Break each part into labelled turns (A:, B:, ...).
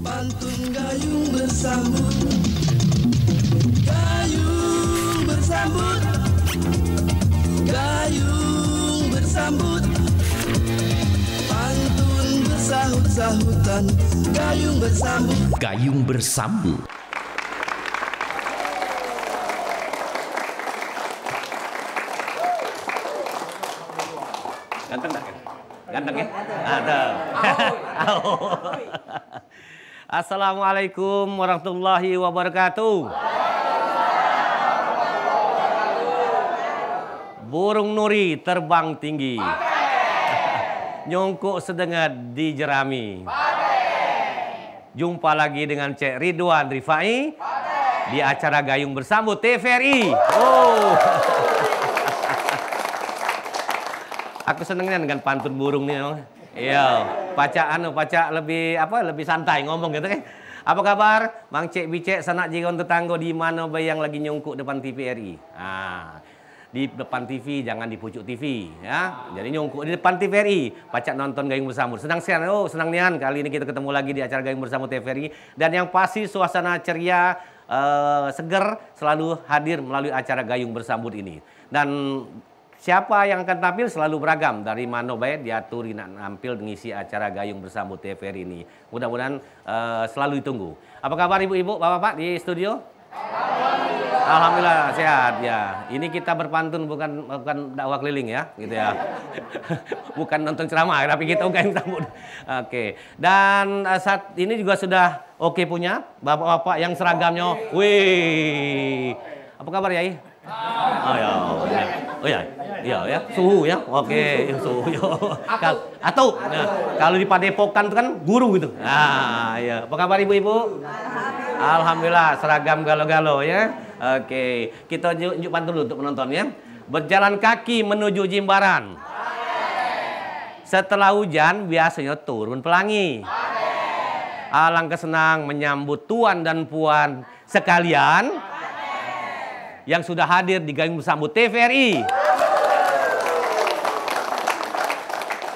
A: Pantun gayung bersambut, gayung bersambut, gayung bersambut. Pantun bersahut-sahutan, gayung bersambut.
B: Gayung bersambut. Ganteng tak? Ganteng ya? Ada. Assalamualaikum warahmatullahi wabarakatuh. Burung nuri terbang tinggi, nyongkok sedengat di jerami. Jumpa lagi dengan Cek Ridwan Rifai di acara Gayung Bersambut TVRI. Oh. Aku senengnya dengan pantun burung nih. Iya, paca lebih santai ngomong gitu kan. Apa kabar? Mang Cek Bicek sanak jigon tetanggo di mana bayang lagi nyungkuk depan TVRI. Nah, di depan TV jangan di pucuk TV ya. Jadi nyungkuk di depan TVRI, pacak nonton Gayung Bersambut. Senang sekali. Oh, senang nian kali ini kita ketemu lagi di acara Gayung Bersambut TVRI dan yang pasti suasana ceria seger selalu hadir melalui acara Gayung Bersambut ini. Dan siapa yang akan tampil selalu beragam dari mana baik diatur nampil mengisi acara Gayung Bersambut TVRI ini. Mudah-mudahan selalu ditunggu. Apa kabar ibu-ibu, bapak-bapak di studio? Alhamdulillah sehat ya. Ini kita berpantun bukan dakwah keliling ya, gitu ya. Bukan nonton ceramah, tapi kita Gayung Bersambut. Oke. Dan saat ini juga sudah oke punya bapak-bapak yang seragamnya. Wih. Apa kabar ya? Oh ya. Oh ya. Iya ya, suhu ya. Oke, suhu ya. Atau nah, kalau di Padepokan itu kan guru gitu. Nah, ya. Apa kabar ibu-ibu? Alhamdulillah seragam galo-galo ya. Oke, kita tunjuk pantun dulu untuk menonton ya. Berjalan kaki menuju Jimbaran. Setelah hujan biasanya turun pelangi. Alangkah senang menyambut tuan dan puan sekalian yang sudah hadir di Gayung Bersambut TVRI.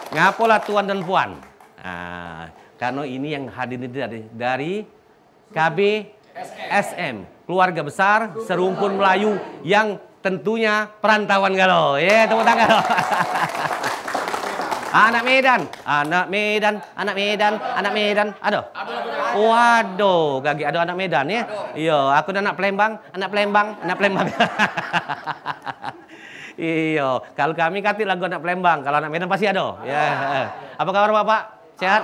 B: Ngapolah tuan dan puan. Nah, karena ini yang hadir dari KBSM, keluarga besar serumpun Melayu yang tentunya perantauan galau. Ya, tepuk tangan. Anak Medan, anak Medan, anak Medan, anak Medan. Aduh. Waduh, gagi ada anak Medan ya. Iya, aku anak Palembang, anak Palembang, anak Palembang. Iya, kalau kami kati lagu anak Palembang, kalau anak Medan pasti ada. Ya. Apa kabar Bapak? Sehat?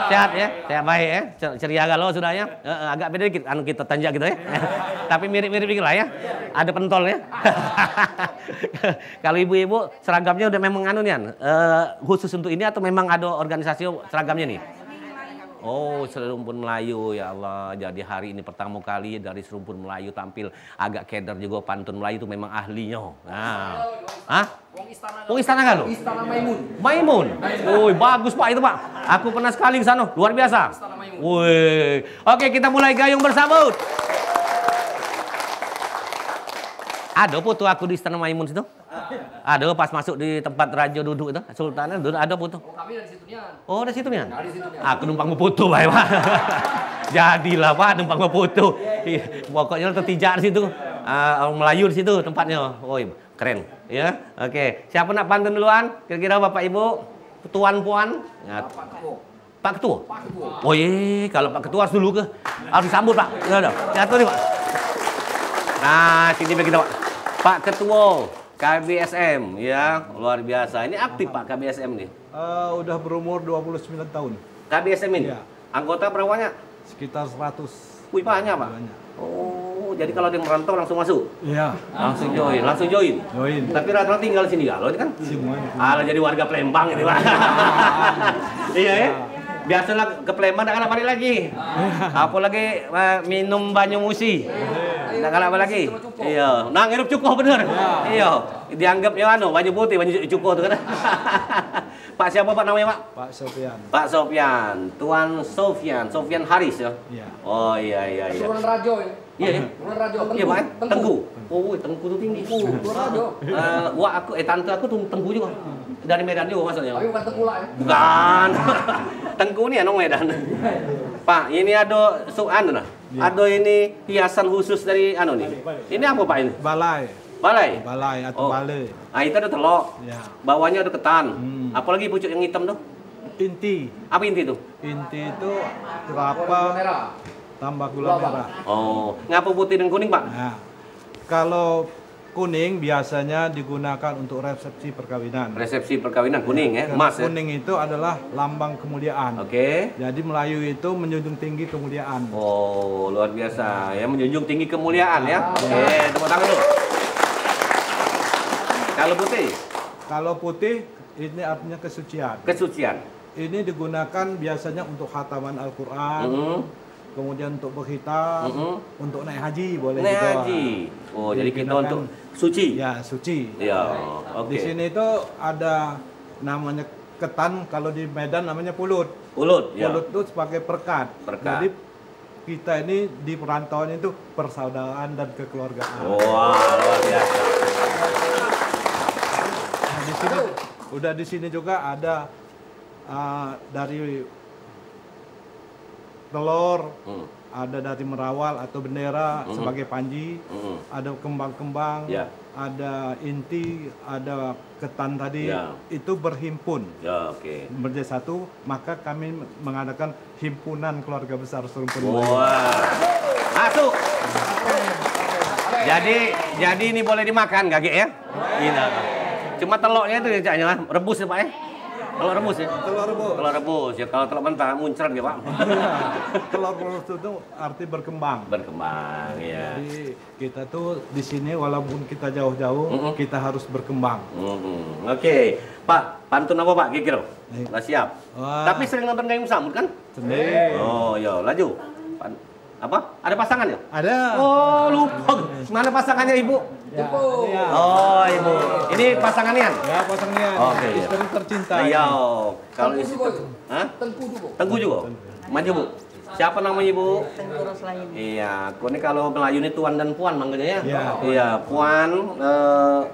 B: Sehat ya? Sehat baik ya? Ceria galau sudahnya? Agak beda dikit, anu kita tanjak gitu ya. Tapi mirip-mirip dikit lah ya. Ada pentol ya. Kalau ibu-ibu seragamnya udah memang anu nih, khusus untuk ini atau memang ada organisasi seragamnya nih? Oh, serumpun Melayu ya Allah. Jadi hari ini pertama kali dari serumpun Melayu tampil agak keder juga pantun Melayu itu memang ahlinya. Nah. Hah? Wong Istana Galuh? Istana Maimun. Maimun. Woi, bagus Pak itu Pak. Aku pernah sekali ke sana, luar biasa. Istana Maimun. Woi. Oke, kita mulai Gayung Bersambut. Ada foto aku di Istana Maimun situ? Ada pas masuk di tempat raja duduk itu, sultannya duduk ada foto. Oh, kami dari situ nian. Oh, dari situ nian. Dari situ nian. Aku numpang foto bae, Pak. Jadilah Pak numpang foto. Pokoknya tertijak di situ. Orang Melayu di situ tempatnya. Woi, keren ya. Oke, siapa nak pantun duluan? Kira-kira Bapak Ibu, tuan puan? Ya. Pak Ketua. Pak Ketua. Oh iya, kalau Pak Ketua harus dulu ke. Harus disambut Pak. Ya udah. Jatuh nih Pak. Nah, sini bagi kita Pak. Pak Ketua KBSM ya, luar biasa. Ini aktif Pak KBSM nih.
C: Udah berumur 29 tahun.
A: KBSM ini? Ya. Anggota berapa banyak?
C: Sekitar 100.
A: Wih, banyak Pak? Banyak. Oh, jadi kalau ada yang merantau langsung masuk? Iya. Langsung join, langsung join? Join. Tapi rata-rata tinggal di sini galau kan? Semuanya. Alah, jadi warga Palembang ini Pak. Iya ya? Biasalah ke Palembang, tak kalah balik lagi. Apalagi minum banyu musi. Tak kalah apa lagi? Iya, nah ngirup cukup bener. Iya, dianggapnya anu baju putih, baju cukup tuh kan. Pak siapa Pak namanya Pak? Pak Sofian. Pak Sofian, Tuan Sofian, Sofian Haris ya. Iya. Oh iya.
D: Tuan Rajo ya.
A: Iya ya.
D: Tuan Rajo.
A: Iya Pak. Tengku. Oh, Tengku tuh tinggi.
D: Tuan Rajo.
A: Tante aku tuh Tengku juga. Dari Medan juga maksudnya.
D: Tapi bukan Tengku lah ya.
A: Bukan.
B: Tengku nih anong Medan. Pak, ini ada anu nah. Ada ini hiasan khusus dari anu nih. Ini apa Pak ini?
C: Balai.
B: Balai?
C: Balai atau balai.
B: Ah, itu ada telok.
C: Ya.
B: Bawahnya ada ketan. Apalagi pucuk yang hitam tuh?
C: Inti.
B: Apa inti tuh?
C: Inti itu kelapa tambah gula merah.
B: Oh, ngapa putih dan kuning Pak?
C: Nah, kalau kuning biasanya digunakan untuk resepsi perkawinan.
B: Resepsi perkawinan kuning ya, emas ya.
C: Kuning itu adalah lambang kemuliaan.
B: Oke.
C: Jadi Melayu itu menjunjung tinggi kemuliaan.
B: Oh, luar biasa ya, menjunjung tinggi kemuliaan ya. Oke, tepuk tangan dulu. Kalau putih?
C: Kalau putih ini artinya kesucian.
B: Kesucian.
C: Ini digunakan biasanya untuk khataman Al-Qur'an. Kemudian untuk berhitam, untuk naik haji boleh
B: naik
C: juga.
B: haji. Oh, jadi kita untuk suci.
C: Ya, suci.
B: Ya, oke.
C: Di sini itu ada namanya ketan, kalau di Medan namanya pulut.
B: Pulut, ya.
C: Pulut itu sebagai perkat.
B: Perkat.
C: Jadi kita ini di perantauan itu persaudaraan dan kekeluargaan.
B: Wah, luar biasa.
C: Nah, di sini di sini juga ada dari telur, ada dari merawal atau bendera sebagai panji, ada kembang-kembang, ada inti, ada ketan tadi, itu berhimpun.
B: Ya, oke.
C: Menjadi satu, maka kami mengadakan himpunan keluarga besar serumpun.
B: Wah. Masuk. Jadi ini boleh dimakan kakek ya? Iya. Cuma telurnya itu ya caknya rebus ya Pak ya? Telur rebus ya?
C: Telur rebus.
B: Telur rebus ya, kalau telur mentah muncrat ya Pak.
C: Telur rebus itu arti berkembang.
B: Berkembang ya.
C: Jadi kita tuh di sini walaupun kita jauh-jauh, kita harus berkembang.
B: Oke. Pak, pantun apa Pak kira-kira? Nggak siap.
C: Wah.
B: Tapi sering nonton Gayung Sambut kan?
C: Sendiri.
B: Oh ya, laju. Apa? Ada pasangan ya?
C: Ada.
B: Oh, lupa. Mana pasangannya Ibu?
C: Ya.
B: Oh, Ibu. Ini pasangannya?
C: Ya, pasangannya.
B: Oke.
C: Istri tercinta.
B: Iya. Kalau istri Hah? Tengku juga. Maju, Bu. Siapa namanya Ibu?
D: Tengku Roslaini.
B: Iya, aku ini kalau Melayu ini tuan dan puan manggilnya ya?
C: Iya.
B: Iya, puan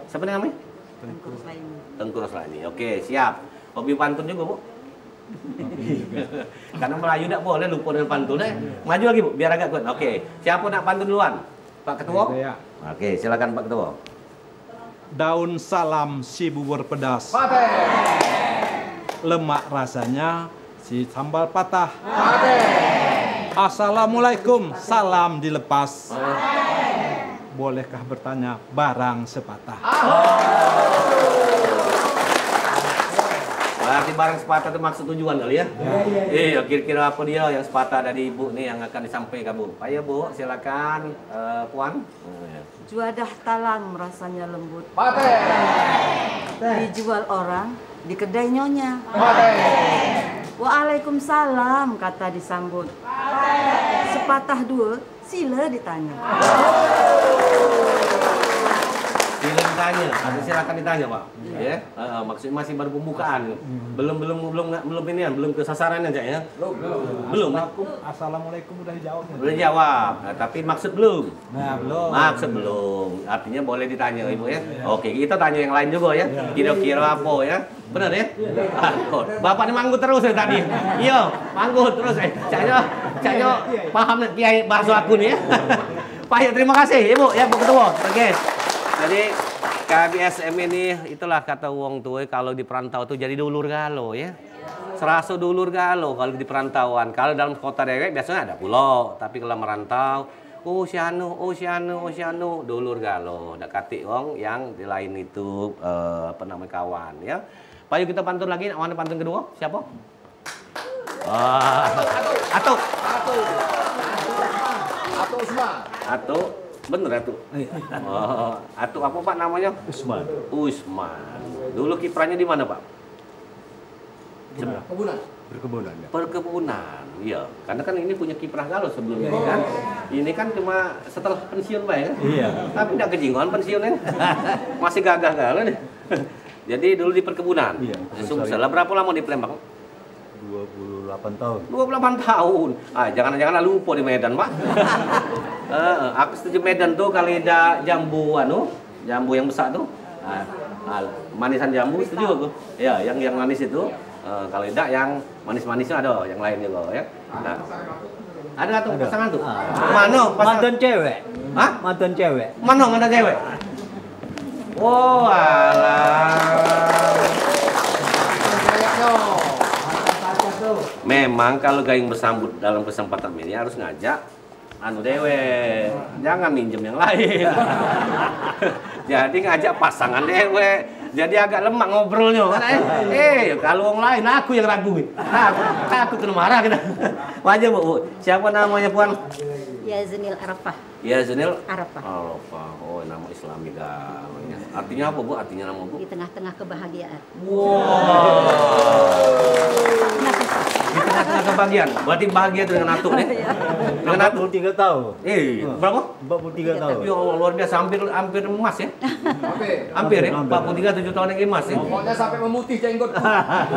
B: siapa namanya?
D: Tengku Roslaini.
B: Tengku Roslaini. Oke, siap. Hobi pantun juga, Bu? Karena Melayu tidak boleh lupa dengan pantun. Maju lagi Bu, biar agak kuat. Oke, siapa nak pantun duluan? Pak Ketua?
C: Ya.
B: Oke, silakan Pak Ketua.
C: Daun salam si bubur pedas. Lemak rasanya si sambal patah. Assalamualaikum, salam dilepas. Bolehkah bertanya barang sepatah?
B: Berarti barang sepatah itu maksud tujuan kali ya? Iya, kira-kira apa dia yang sepatah dari Ibu nih yang akan disampaikan Bu? Ayo Bu, silakan Puan.
D: Juadah talang rasanya lembut. Dijual orang di kedai nyonya. Waalaikumsalam kata disambut. Sepatah dua sila ditanya.
B: Silakan tanya, silakan ditanya Pak. Ya, maksudnya masih baru pembukaan. Belum ke sasarannya aja ya. Belum.
C: Assalamualaikum udah dijawab.
B: Udah jawab, tapi maksud belum.
C: Nah, belum.
B: Maksud belum. Artinya boleh ditanya Ibu ya. Oke, kita tanya yang lain juga ya. Kira-kira apa ya? Benar ya? Bapak ini manggut terus ya tadi. Iya, manggut terus. Caknya paham Kiai bahasa aku nih ya. Pak, ya terima kasih Ibu ya Bu Ketua. Oke. Jadi KBSM ini itulah kata wong tua kalau di perantau tuh jadi dulur galo ya. Serasa dulur galo kalau di perantauan. Kalau dalam kota dewek biasanya ada pulau, tapi kalau merantau oh si anu, dulur galo. Ada kati wong yang di lain itu apa namanya kawan ya. Pak yuk kita pantun lagi, mana pantun kedua? Siapa? Atu. Bener Atu? Atu apa Pak namanya? Usman. Dulu kiprahnya di mana Pak? Perkebunan. Iya. Karena kan ini punya kiprah galau sebelumnya kan. Ini kan cuma setelah pensiun Pak ya? Iya. Tapi tidak kejingoan pensiunnya. Masih gagah galau nih. Jadi dulu di perkebunan. Iya. Sumsel. Berapa lama di Palembang?
E: 28 tahun.
B: 28 tahun. Jangan lupa di Medan, Pak. Aku setuju Medan tuh kali ada jambu jambu yang besar tuh. Manisan jambu setuju aku. Ya, yang manis itu. Kalau tidak yang manis-manisnya ada, yang lain juga ya. Nah. Ada tuh pasangan tuh. Mana pasangan?
E: Mantan cewek.
B: Hah?
E: Mantan cewek.
B: Mana mantan cewek? Oh, alah. Memang kalau gayung bersambut dalam kesempatan ini harus ngajak anu dewe, jangan minjem yang lain. Jadi ngajak pasangan dewe. Jadi agak lemak ngobrolnya. Kalau orang lain aku yang ragu. Aku kena marah kita. Wajah Bu. Siapa namanya Puan?
F: Yaznil Arafah.
B: Yaznil
F: Arafah.
B: Arafah. Oh, nama Islami namanya. Artinya apa Bu? Artinya nama Bu?
F: Di tengah-tengah kebahagiaan.
B: Di tengah-tengah kebahagiaan. Berarti bahagia dengan atuk nih. Dengan atuk
E: 43 tahun.
B: Berapa?
E: 43 tahun.
B: Ya Allah, luar biasa, hampir emas ya. Hampir ya. 43 7 tahun yang emas ya.
G: Pokoknya sampai memutih jenggot.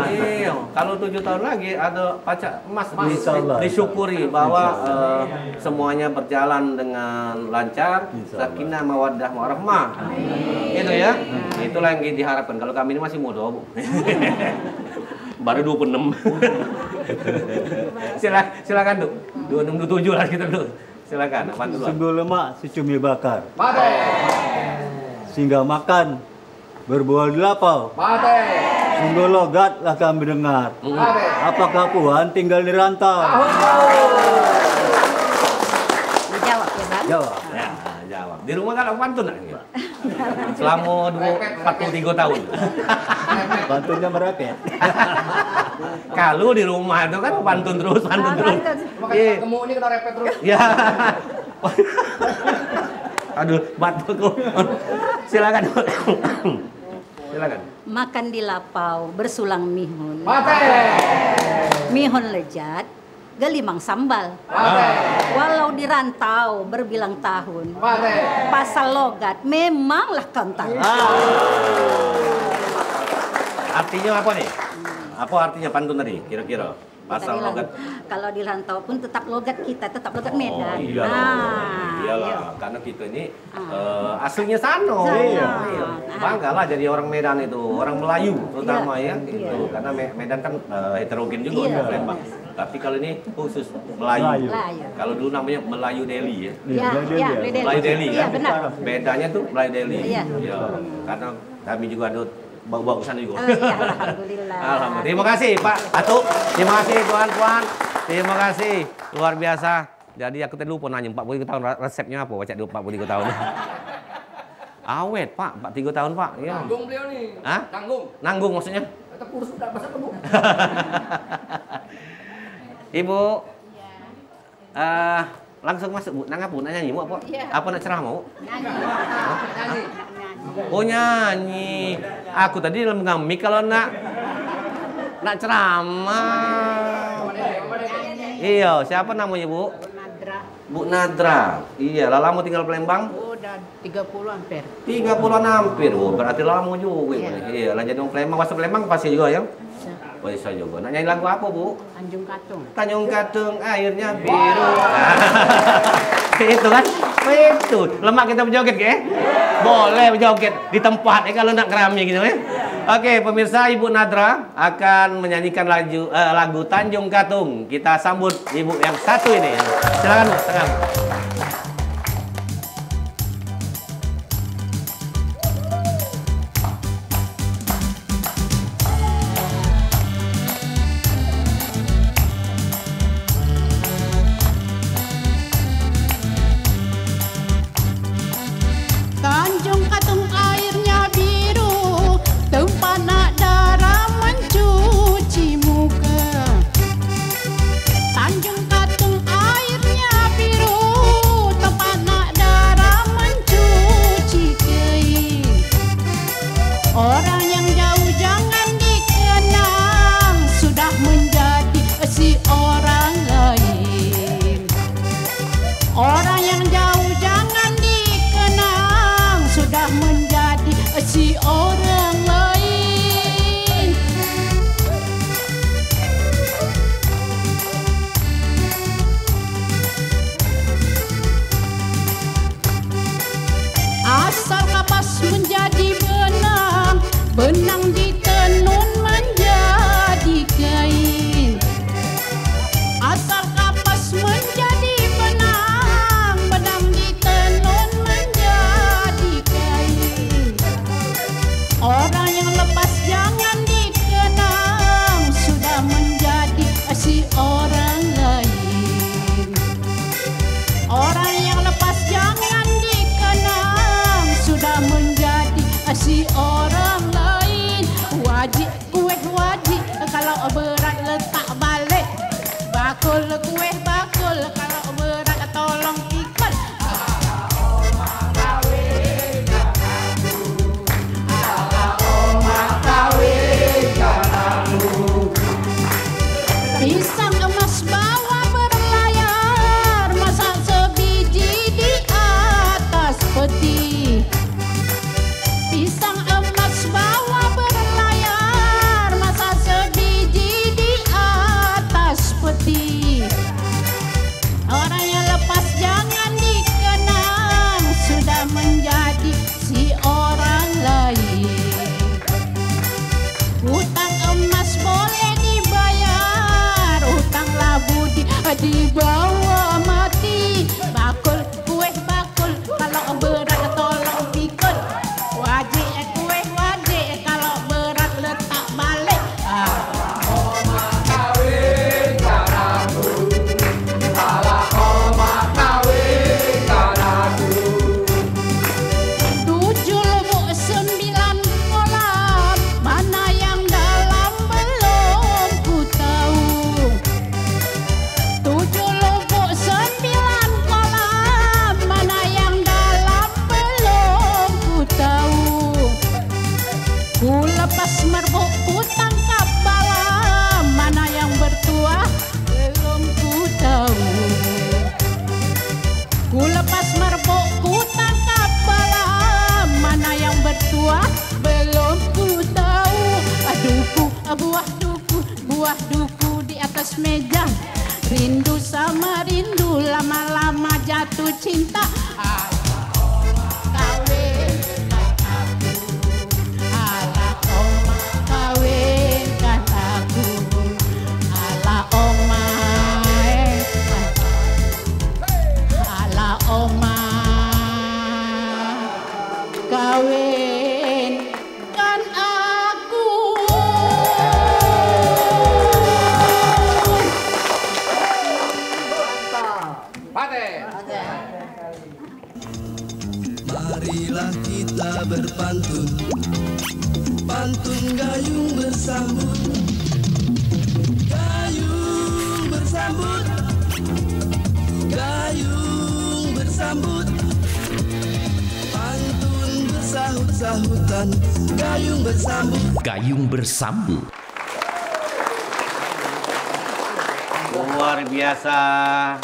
B: Iya, kalau 7 tahun lagi ada pacar emas.
E: Insyaallah.
B: Disyukuri bahwa semuanya berjalan dengan lancar, sakinah mawaddah warahmah. Itu ya. Itulah yang diharapkan. Kalau kami ini masih muda, Bu. Baru 26. Silakan, Duk. 26 27 lah kita, Duk. Silakan, bantu dulu.
E: Sungguh lemak secumi bakar.
G: Mate.
E: Sehingga makan berbual di lapau.
G: Mate.
E: Sungguh logat lah kami dengar.
G: Mate.
E: Apakah Puan tinggal di rantau?
F: Dijawab ya Bang.
E: Jawab.
B: Ya, jawab. Di rumah kan pantun nggak? Selama 43 tahun.
E: Bantunya merepet.
B: Kalau di rumah itu kan pantun terus.
G: Makanya gemuk ini kena repet terus.
B: Ya. Aduh, batuk. Silakan. Silakan.
F: Makan di lapau bersulang mihun.
G: Mate.
F: Mihun lezat, gelimang sambal.
G: Mate.
F: Walau di rantau berbilang tahun.
G: Mate.
F: Pasal logat memanglah kental.
B: Artinya apa nih? Apa artinya pantun tadi? Kira-kira pasal logat.
F: Kalau di rantau pun tetap logat kita, tetap logat Medan.
B: Iyalah, karena kita ini aslinya Sano. Iya. Banggalah jadi orang Medan itu, orang Melayu terutama ya. Gitu. Karena Medan kan heterogen juga Palembang. Tapi kalau ini khusus Melayu. Kalau dulu namanya Melayu Delhi ya. Melayu Delhi kan.
F: Iya, benar.
B: Bedanya tuh Melayu Delhi.
F: Iya.
B: Ya, karena kami juga ada bau-bau sana juga.
F: Iya, alhamdulillah.
B: Alhamdulillah. Terima kasih Pak Atuk. Terima kasih Puan. Terima kasih. Luar biasa. Jadi aku tadi lupa nanya 43 tahun resepnya apa? Baca dulu 43 tahun. Awet Pak, 43 tahun Pak. Iya.
G: Nanggung beliau nih.
B: Hah? Nanggung maksudnya?
G: Tetap kurus udah masa kamu.
B: Ibu. Langsung masuk Bu. Nanya nyanyi Bu apa? Apa nak ceramah Bu?
G: Nyanyi.
B: Oh nyanyi. Aku tadi dalam ngamik kalau nak ceramah. Iya, siapa namanya Bu? Bu Nadra. Iya, lama tinggal Palembang?
H: Udah 30 hampir.
B: 30-an hampir. Oh, berarti lama juga. Iya, lah jadi orang Palembang, bahasa Palembang pasti juga ya? Bisa juga. Nak nyanyi lagu apa, Bu?
H: Tanjung Katung.
B: Tanjung Katung, airnya biru. Itu kan? Itu. Lemak kita berjoget, ke? Boleh berjoget di tempat kalau nak kerami gitu ya. Oke, pemirsa, Ibu Nadra akan menyanyikan lagu Tanjung Katung. Kita sambut Ibu yang satu ini. Silakan, Bu. Silakan.
H: Tanjung Katung airnya biru, tempat nak darah mencuci muka. Tanjung Katung airnya biru, meja. Rindu sama rindu, lama-lama jatuh cinta. Kawinkan aku, ala oma, kawinkan aku, ala oma, ala oma, kawinkan aku.
I: Marilah kita berpantun, pantun gayung bersambut, gayung bersambut, gayung bersambut, pantun bersahut-sahutan, gayung bersambut,
B: gayung bersambut. Luar biasa,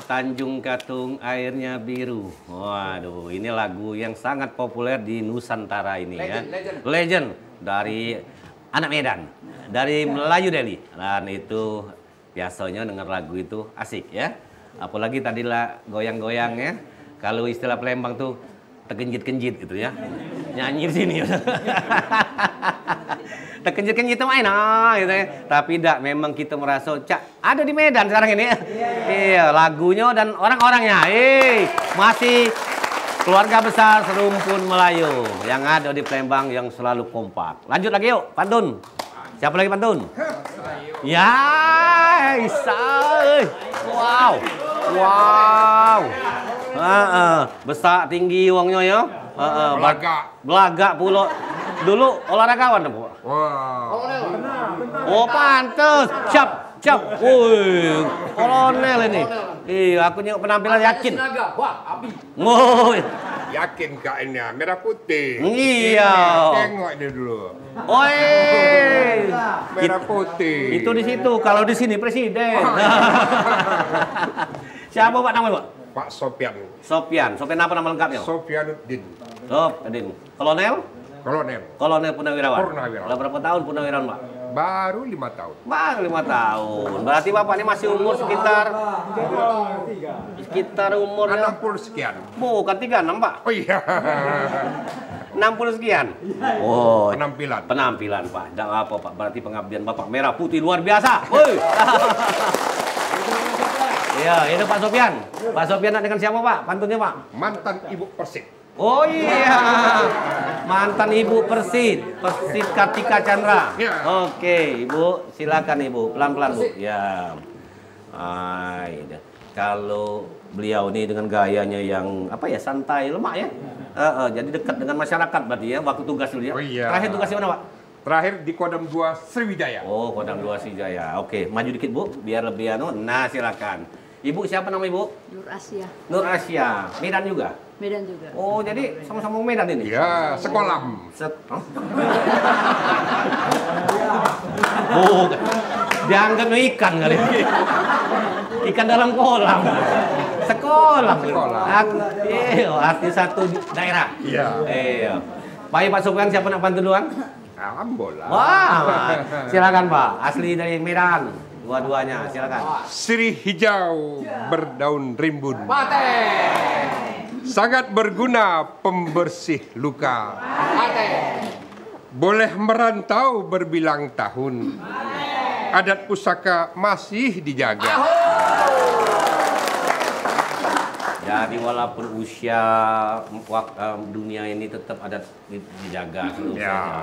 B: Tanjung Katung airnya biru. Waduh, ini lagu yang sangat populer di Nusantara ini ya. Legend dari anak Medan, dari Melayu Delhi. Dan itu biasanya dengar lagu itu asik ya. Apalagi tadilah goyang-goyang ya. Kalau istilah Palembang tuh terkenjit-kenjit gitu ya. Nyanyi di sini. Terkenjit-kenjit main gitu ya. Tapi tidak, memang kita merasa cak ada di Medan sekarang ini. Iya, lagunya dan orang-orangnya. Masih keluarga besar serumpun Melayu yang ada di Palembang yang selalu kompak. Lanjut lagi yuk, pantun. Siapa lagi pantun? Ya, Isa. Wow. Wow. Besar tinggi uangnya ya. Belagak pula. Dulu olahragawan Bu. Oh, pantes. Cap. Woi, kolonel ini. Iya, aku nyok penampilan yakin. Oh,
J: yakin kainnya merah putih.
B: Iya.
J: Tengok ini dulu.
B: Oi.
J: Merah putih.
B: Itu di situ, kalau di sini presiden. Siapa Pak namanya, Pak?
J: Pak Sopyan.
B: Sopian apa nama lengkapnya?
J: Sopyanuddin.
B: Sopyanuddin. Kolonel? Kolonel Purnawirawan. Udah berapa tahun Purnawirawan, Pak?
J: Baru 5 tahun.
B: Baru 5 tahun. Berarti Bapak ini masih umur sekitar umurnya
J: 60 sekian.
B: Bukan 36, Pak.
J: Oh iya.
B: 60 sekian. Oh,
J: penampilan
B: Pak. Tidak apa Pak, berarti pengabdian Bapak merah putih luar biasa. Woi. Iya, itu Pak Sopyan. Pak Sopyan dengan siapa Pak? Pantunnya Pak?
J: Mantan Ibu Persib.
B: Oh iya, mantan Ibu Persib Kartika Chandra. Ya. Oke, Ibu, silakan Ibu, pelan-pelan Bu. Ya, kalau beliau ini dengan gayanya yang apa ya, santai, lemah ya. Jadi dekat dengan masyarakat berarti ya, waktu tugas dulu ya.
J: Oh iya.
B: Terakhir tugas di mana Pak?
J: Terakhir di Kodam 2 Sriwijaya.
B: Oh, Kodam 2 Sriwijaya. Oke, maju dikit Bu, biar lebih anu. Nah, silakan. Ibu siapa nama Ibu?
F: Nur Asia.
B: Nur Asia. Medan juga?
F: Medan juga.
B: Oh, jadi sama-sama Medan ini?
J: Ya, sekolah.
B: Oh, dianggapnya ikan kali. Ikan dalam kolam. Sekolah. Arti satu daerah.
J: Iya.
B: Iya. Pak Sopyan siapa nak bantu doang?
J: Alhamdulillah.
B: Wah, silakan Pak. Asli dari Medan. Dua-duanya, silakan.
J: Sirih hijau berdaun rimbun. Sangat berguna pembersih luka. Boleh merantau berbilang tahun. Adat pusaka masih dijaga.
B: Jadi walaupun usia dunia ini tetap adat dijaga.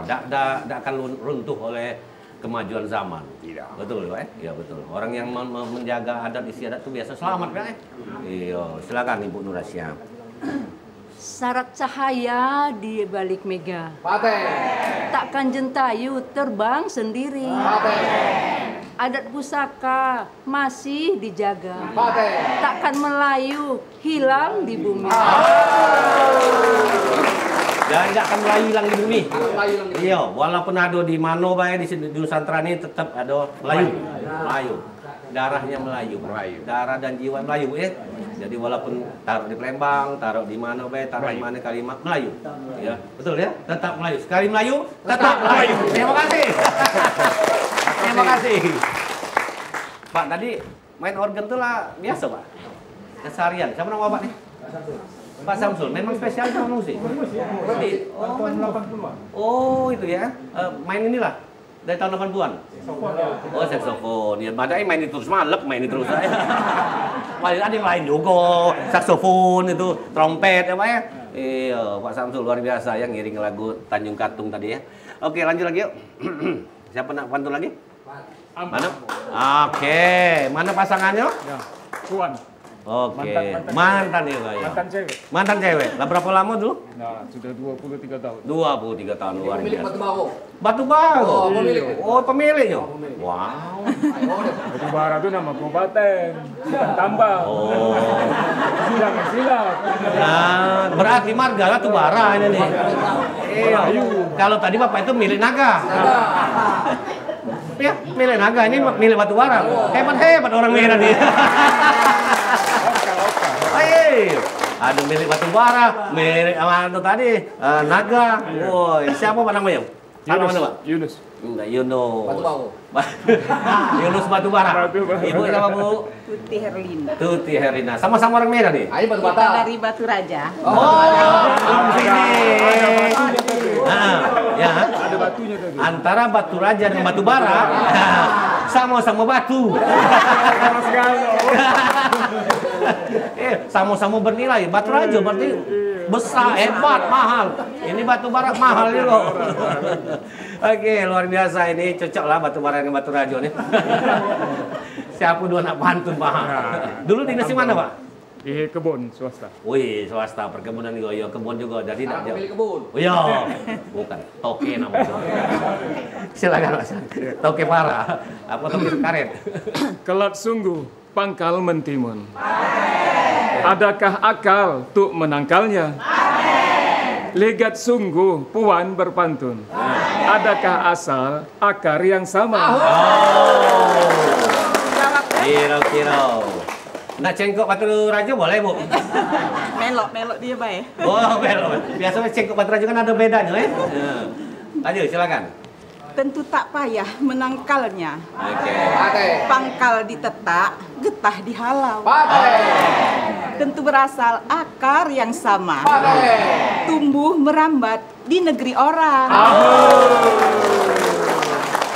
B: Tidak akan runtuh oleh kemajuan zaman.
J: Tidak.
B: Betul, Pak? Ya betul. Orang yang menjaga adat istiadat itu biasa selamat, Pak. Iya, silakan Ibu Nur Asia.
F: Syarat cahaya di balik mega. Takkan jentayu terbang sendiri. Adat pusaka masih dijaga. Takkan Melayu hilang di bumi.
B: Dan tidak akan Melayu hilang di bumi. Iya, walaupun ada di mana baik di Nusantara ini tetap ada Melayu. Darahnya Melayu. Darah dan jiwa Melayu ya. Jadi walaupun taruh di Palembang, taruh di mana baik, taruh di mana kalimat Melayu. Ya, betul ya? Tetap Melayu. Sekali Melayu, tetap Melayu. Terima kasih. Terima kasih. Pak, tadi main organ tuh lah biasa, Pak? Keseharian. Siapa nama Bapak nih? Pak Samsul. Memang spesialis sama musik? Oh, itu ya. Main inilah dari tahun 80-an. Oh, saksofon. Ya, padahal main itu terus malek, main itu terus. Ada yang lain juga, saksofon itu, trompet ya, Pak ya. Iya, Pak Samsul luar biasa ya ngiring lagu Tanjung Katung tadi ya. Oke, lanjut lagi yuk. Siapa nak pantun lagi? Mana? Oke, mana pasangannya?
K: Ya, Puan.
B: Oke, mantan ya Pak ya.
K: Mantan cewek.
B: Mantan cewek. Lah berapa lama dulu?
K: Nah, sudah 23 tahun.
B: 23 tahun luar
G: Pemilik
B: biasa.
G: Batu Baro.
B: Batu Baro.
G: Oh, pemilik.
B: Oh, pemiliknya. Wow.
K: Batu Bara itu nama kabupaten, bukan tambang.
B: Oh.
K: Silang.
B: Nah, berarti marga Batu Bara ini nih. Iya. Kalau tadi Bapak itu milik naga. Ya, milik naga ini milik Batu Bara. Hebat-hebat orang Medan nih. Ayo, ada milik Batu Bara, milik apa itu tadi naga. Woi, siapa Pak namanya? Siapa nama Pak?
K: Yunus.
B: Enggak, Yunus.
G: Batu Baro.
B: Yunus Batu Bara. Ibu siapa Bu?
F: Tuti Herlina.
B: Tuti Herlina. Sama-sama orang Medan nih?
G: Ayo Batu
F: Kita
G: Bata.
F: dari Batu Raja.
B: Oh, sini. Nah, ya.
K: Ada batunya tadi.
B: Antara Batu Raja dan Batu Bara, sama-sama batu. Sama-sama bernilai. Batu Raja berarti besar, hebat, mahal. Ini Batu Bara mahal juga. Oke, luar biasa ini cocok lah Batu Bara dengan Batu Raja nih. Siapa dua anak pantun mahal. Dulu dinas di mana Pak?
K: Di kebun swasta.
B: Wih, swasta perkebunan juga, ya kebun juga. Jadi tidak jauh.
G: Pemilik kebun.
B: Oh iya, bukan toke namanya. Silakan Mas. Toke parah. Apa toke karet?
K: Kelak sungguh pangkal mentimun. Adakah akal tuk menangkalnya? Legat sungguh puan berpantun. Adakah asal akar yang sama?
B: Kira-kira. Nak cengkok Batu Raja boleh Bu?
F: Melok dia baik.
B: Oh belok. Biasanya cengkok Batu Raja kan ada bedanya ya. Lanjut silakan.
F: Tentu tak payah menangkalnya.
B: Oke.
F: Pangkal ditetak, getah dihalau.
G: Pakai.
F: Tentu berasal akar yang sama. Tumbuh merambat di negeri orang.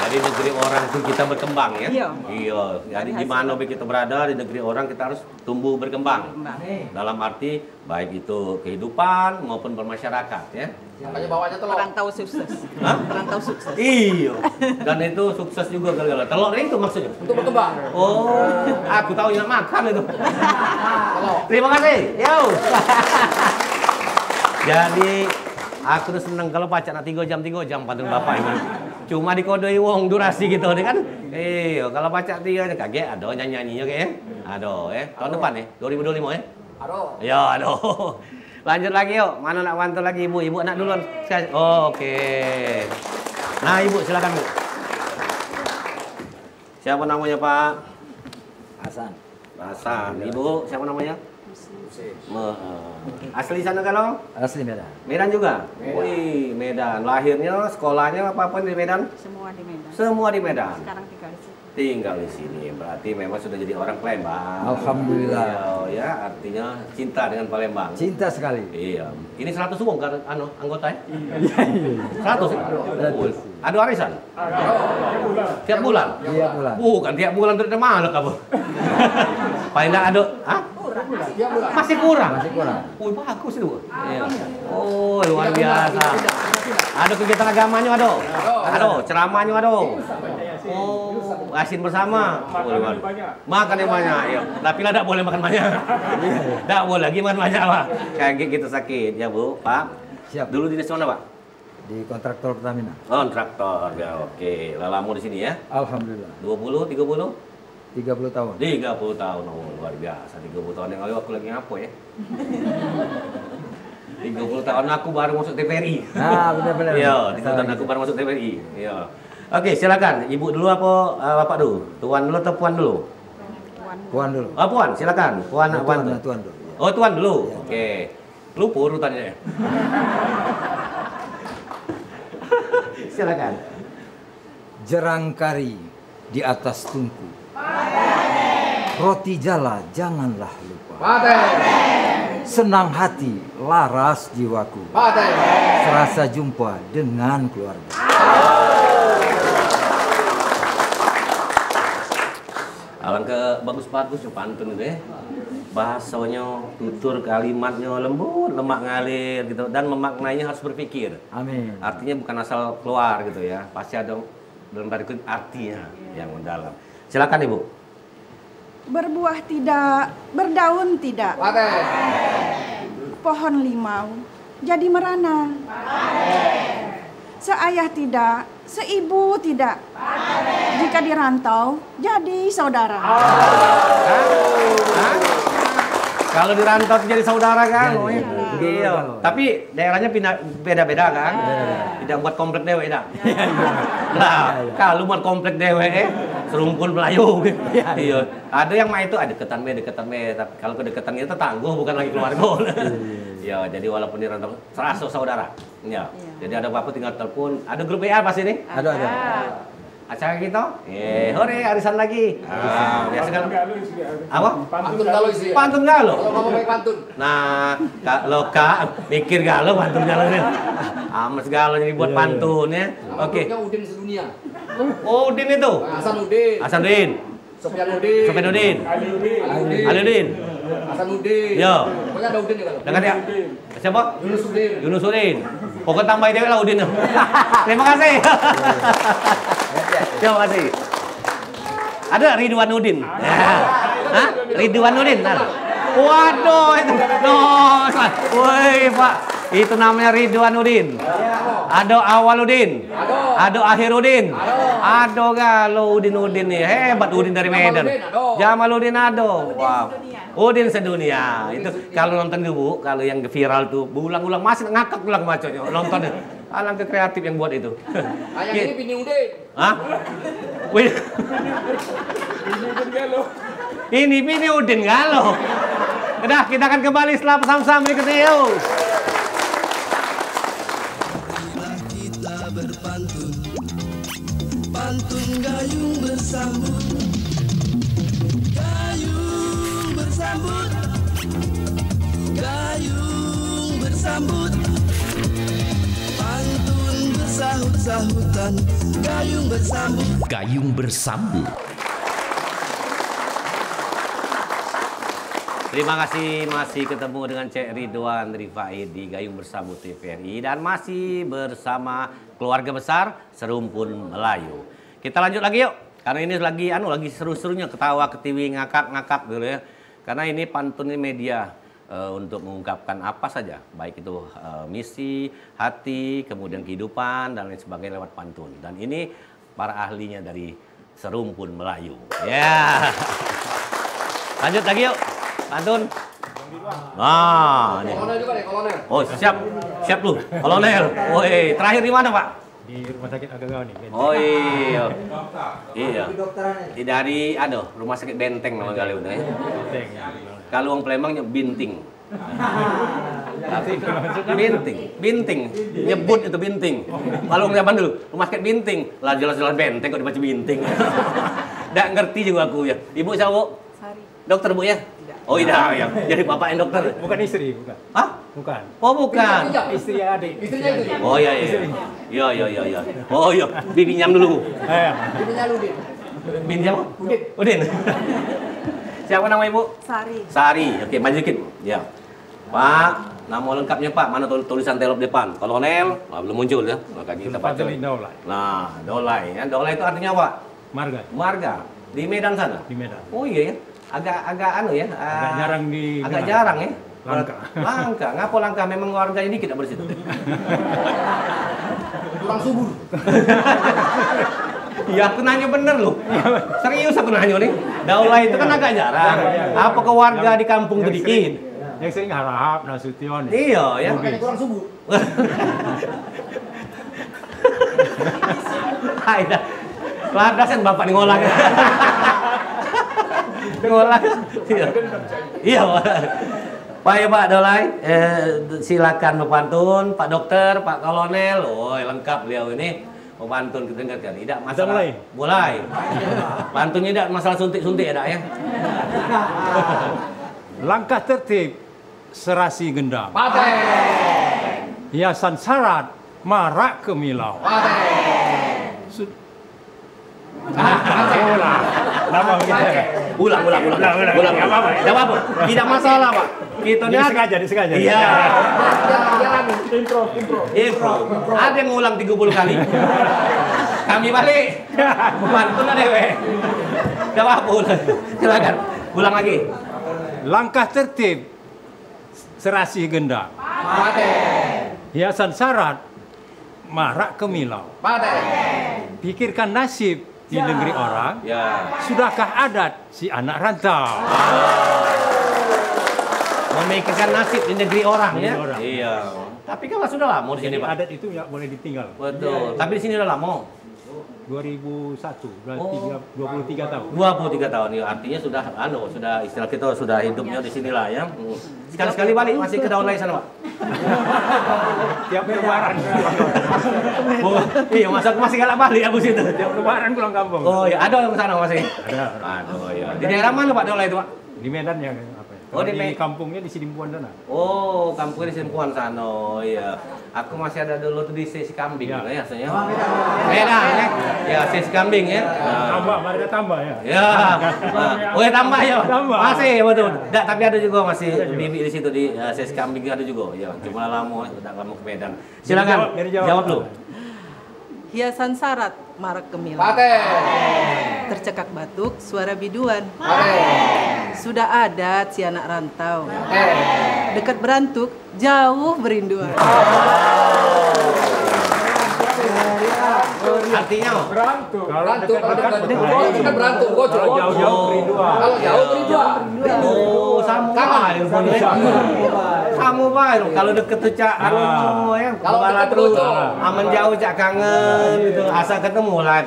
B: Jadi negeri orang itu kita berkembang ya.
F: Iya.
B: Iya. Jadi di mana kita berada di negeri orang kita harus tumbuh berkembang. Dalam arti baik itu kehidupan maupun bermasyarakat ya.
G: Makanya bawahnya telur.
F: Perantau sukses.
B: Hah?
F: Perantau sukses.
B: Iya. Dan itu sukses juga gara-gara telur itu maksudnya.
G: Untuk berkembang.
B: Oh, aku tahu yang makan itu. Terima kasih. Yo. Jadi aku tuh seneng kalau pacak nak 3 jam pantun bapak ini. Cuma dikodoi wong durasi gitu kan. Iya, kalau pacak 3 kaget aduh nyanyi-nyanyinya kayak. Aduh tahun depan ya, 2025 ya.
G: Aduh.
B: Ya, aduh. Lanjut lagi yuk. Mana nak pantun lagi Ibu? Ibu anak duluan. Oh, oke. Nah, Ibu silakan Bu. Siapa namanya Pak?
E: Hasan.
B: Hasan. Ibu siapa namanya? Asli sana kalau?
E: Asli Medan.
B: Medan juga? Wih, Medan. Lahirnya, sekolahnya apa di Medan?
F: Semua di Medan.
B: Semua di Medan.
F: Sekarang tinggal di sini.
B: Tinggal di sini. Berarti memang sudah jadi orang Palembang.
E: Alhamdulillah.
B: Ya, artinya cinta dengan Palembang.
E: Cinta sekali.
B: Iya. Ini 100 wong kan anggota ya? Iya. 100 ya? Ada arisan? Tiap bulan?
E: Tiap bulan.
B: Bukan tiap bulan tidak malu kamu. Paling tidak ada, hah? Masih kurang?
E: Masih kurang.
B: Wih, bagus itu. Iya. Oh, luar biasa. Ada kegiatan agamanya, ada? Ada, ceramahnya ada? Oh, asin bersama. Makan yang banyak, ya. Tapi lah tidak boleh makan banyak. Tidak boleh, gimana banyak, Pak? Kayak gitu sakit, ya Bu, Pak.
E: Siap.
B: Dulu dinas mana, Pak?
E: Di kontraktor Pertamina.
B: Kontraktor, ya oke. Lama di sini ya?
E: Alhamdulillah.
B: 20, 30?
E: 30 tahun.
B: 30 tahun, oh luar biasa. 30 tahun yang lalu aku lagi ngapo ya? 30 tahun aku baru masuk TVRI.
E: Nah, benar-benar.
B: Iya, 30 tahun aku baru masuk TVRI. Iya. Oke, silakan. Ibu dulu apa Bapak dulu? Tuan dulu atau Puan dulu?
E: Puan dulu.
B: Oh, Puan, silakan. Puan apa Puan?
E: Tuan dulu.
B: Oh, Tuan dulu. Oke. Lupa urutannya. Silakan.
E: Jerang kari di atas tungku. Roti jala janganlah lupa.
G: Paten.
E: Senang hati laras jiwaku.
G: Paten.
E: Serasa jumpa dengan keluarga.
B: Alangkah bagus-bagus pantun itu ya. Bahasanya, tutur kalimatnya lembut, lemak ngalir gitu, dan memaknainya harus berpikir.
E: Amin.
B: Artinya bukan asal keluar gitu ya. Pasti ada dalam berikut artinya yang mendalam. Silakan Ibu.
L: Berbuah tidak, berdaun tidak.
G: Paten.
L: Pohon limau jadi merana. Seayah tidak, seibu tidak. Jika dirantau, jadi saudara.
B: Kalau dirantau jadi saudara kan? Iya. Tapi daerahnya beda-beda kan? Tidak buat komplek dewe dah. Nah, kalau buat komplek dewe serumpun Melayu. Iya. Ada yang mah itu ada deketan be. Tapi kalau kedekatan itu tangguh bukan lagi keluarga. Ya, jadi walaupun dirantau serasa saudara. Ya. Jadi ada apa-apa tinggal telepon. Ada grup WA pas ini?
E: Ada.
B: Acara kita, hore arisan lagi. Biasa kalau apa?
G: Pantun galau isi.
B: Pantun galau.
G: Kalau ngomong baik pantun.
B: Nah, kalau Kak mikir galau pantun galau nih. Amas galau jadi buat pantun ya. Oke.
G: Udin sedunia.
B: Oh, Udin itu.
G: Hasanuddin.
B: Hasanuddin.
G: Sofyanuddin.
B: Sofyanuddin. Aliuddin.
G: Hasanuddin.
B: Yo.
G: Pokoknya ada Udin ya kalau.
B: Dengar ya. Siapa?
G: Yunusuddin.
B: Yunusuddin. Pokoknya tambah dia lah Udin. Terima kasih. Terima kasih. Ada Ridwan Udin. Ya. Hah? Ridwan Udin. Waduh itu. Woi Pak, itu namanya Ridwan Udin. Ada Awaludin. Ada Akhirudin. Ada galau Udin nih. Hebat Udin dari Medan. Jamaludin ada. Wow. Udin sedunia. Itu kalau nonton dulu, kalau yang viral tuh berulang-ulang masih ngakak ulang macamnya nontonnya. Alangkah kreatif yang buat itu.
G: Yang ini Bini Udin.
B: Hah? Wih. Ini Bini Udin galau. Udah, kita akan kembali setelah pesan-pesan berikut ini. Yuk.
I: Marilah kita berpantun, pantun gayung bersambut, gayung bersambut, gayung bersambut, pantun bersahut-sahutan, gayung bersambut,
M: gayung bersambut.
B: Terima kasih, masih ketemu dengan Cek Ridwan Rifai di Gayung Bersambut TVRI dan masih bersama keluarga besar Serumpun Melayu. Kita lanjut lagi yuk, karena ini lagi seru-serunya ketawa, ketiwi, ngakak dulu ya. Karena ini pantun media untuk mengungkapkan apa saja, baik itu misi, hati, kemudian kehidupan dan lain sebagainya lewat pantun. Dan ini para ahlinya dari Serumpun Melayu. Ya. Lanjut lagi yuk. Pantun. Nah,
G: Kolonel juga deh, kolonel.
B: Oh, siap lu, kolonel. Woi, terakhir di mana, Pak?
K: Di Rumah Sakit Agak nih.
B: Oh iya. Iya. Dari Rumah Sakit Benteng nama kali udah ya. Kalau orang Palembangnya Binting. Binting. Nyebut itu Binting. Kalau zaman dulu, Rumah Sakit Binting. Lah jelas-jelas Benteng kok dibaca Binting. Nggak ngerti juga aku ya. Ibu siapa, Bu?
L: Sari.
B: Dokter, Bu ya? Oh iya, ya. Jadi bapak yang dokter.
K: Bukan istri, bukan.
B: Hah?
K: Bukan.
B: Oh bukan.
K: Istri adik.
G: Istrinya itu.
B: Oh iya. Iya. Oh iya, bibi nyam dulu.
G: Bibinya Udin.
B: Bin siapa? Udin. Siapa nama Ibu?
L: Sari.
B: Oke, maju dikit. Ya. Pak, nama lengkapnya Pak, mana tulisan telop depan? Kolonel, belum muncul ya. Maka kita baca. Nah, Dolai. Ya, Dolai itu artinya apa? Marga. Di Medan sana?
K: Di Medan.
B: Oh iya ya. Agak ya.
K: Agak jarang di.
B: Agak jarang ya.
K: Langka.
B: Ngapa langka? Memang warganya dikit tak bersih.
G: Kurang subur.
B: Ya aku nanya bener loh. Serius aku nanya nih. Daulah itu kan agak jarang. Apakah warga di kampung itu dikit?
K: Yang sering Harahap, Nasution.
B: Iya ya.
G: Makanya kurang subur.
B: Aida. Ladasan bapak nih ngolah. Ngolah. Iya. Pak ya Pak Dolai, silakan berpantun, Pak Dokter, Pak Kolonel, oh lengkap beliau ini. Oh, pantun kita dengarkan. Tidak masalah. Mulai. Pantunnya tidak masalah suntik-suntik ya, ya.
C: Langkah tertib serasi gendang.
G: Paten.
C: Hiasan syarat marak kemilau.
B: Ulang. Tidak apa-apa. Tidak masalah, Pak. Kita
C: disengaja.
B: Iya. Intro. Ada yang ngulang 30 kali. Kami balik. Pantun ada we. Tidak apa-apa. Silakan. Ulang lagi.
C: Langkah tertib serasi gendang. Hiasan syarat marak kemilau. Pikirkan nasib di negeri orang. Sudahkah adat si anak rantau?
B: Memikirkan nasib di negeri orang ya. Iya. Tapi kan sudah lama di sini, Pak.
C: Adat itu ya boleh ditinggal.
B: Betul. Tapi di sini udah lama.
C: 2001, berarti 23 tahun.
B: 23 tahun ya, artinya sudah istilah kita sudah hidupnya di sinilah ya. Sekali-sekali balik masih ke daun lain sana, Pak.
C: Tiap lebaran.
B: Iya, masa masih galak balik aku situ.
C: Tiap lebaran pulang kampung.
B: Oh iya, ada yang sana masih.
C: Ada.
B: Aduh ya. Di daerah mana Pak daun lain itu, Pak?
C: Di Medan ya.
B: Oh, di
C: kampungnya di Sidimpuan sana.
B: Oh, kampungnya di Sidimpuan sana. Oh iya. Aku masih ada dulu tuh di Sesi Kambing ya rasanya. Medan ya. Ya, Sesi Kambing ya.
C: Ada tambah ya.
B: Ya. Oh, ya tambah ya. Masih betul. Tapi ada juga masih bibi di situ di Sesi Kambing ada juga. Ya, cuma lama ke Medan. Silakan jawab dulu.
M: Hiasan syarat marak kemilau. Tercekak batuk suara biduan. Sudah adat si anak rantau. Dekat berantuk, jauh berinduan.
B: Artinya
G: berantuk. Dekat berantuk, jauh berinduan. Kalau jauh berinduan.
B: Oh, sama baik. Kalau deket tuh cak ya. Kalau dekat terus aman jauh cak kangen gitu. Asal ketemu lah.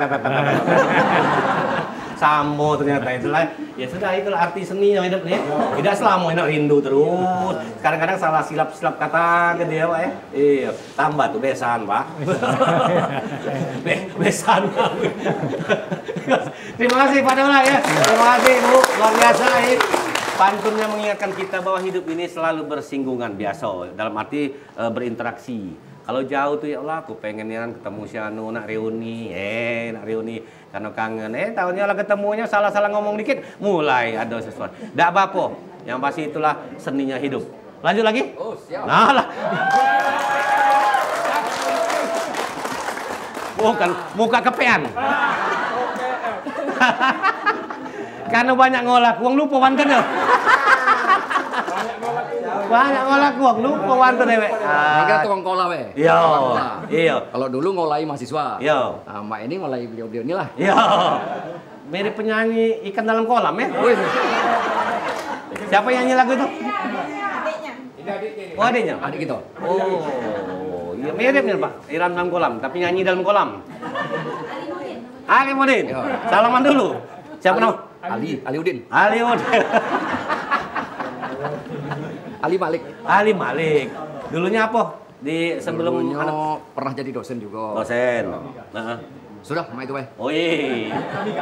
B: Sambo ternyata itulah. Ya sudah itulah arti seni yang hidup nih. Tidak selama enak rindu terus. Kadang-kadang salah silap kata gitu ya, Pak ya. Iya, tambah tuh besan, Pak. Besan. Terima kasih Pak Dola ya. Terima kasih Bu, luar biasa ya. Pantunnya mengingatkan kita bahwa hidup ini selalu bersinggungan biasa. Dalam arti berinteraksi. Kalau jauh tuh ya Allah, aku pengen ya ketemu si Anu, nak reuni, karena kangen. Tahunnya lah ketemunya salah-salah ngomong dikit, mulai ada sesuatu. Nggak apa-apa, yang pasti itulah seninya hidup. Lanjut lagi?
G: Oh, siap.
B: Nah lah. Bukan, muka kepean. Karena banyak ngolak, uang lupa wanten ya. Banyak ngolak uang lupa wanten ya.
G: Ini tukang kola we.
B: Iya.
G: Kalau dulu ngolai mahasiswa.
B: Iya.
G: Nah, Mbak ini ngolai beliau-beliau inilah.
B: Iya. Mirip penyanyi ikan dalam kolam ya. Siapa yang nyanyi lagu itu?
G: Adiknya.
B: Oh, adiknya?
G: Adik gitu.
B: Oh, iya mirip nih Pak. Iram dalam kolam, tapi nyanyi dalam kolam. Ali Mudin. Salaman dulu. Siapa nama?
G: Ali Udin.
B: Ali Udin. Ali Malik. Dulunya apa? Di sebelum
G: pernah jadi dosen juga.
B: Dosen.
G: Sudah, sama itu, Pak.
B: Oh iya.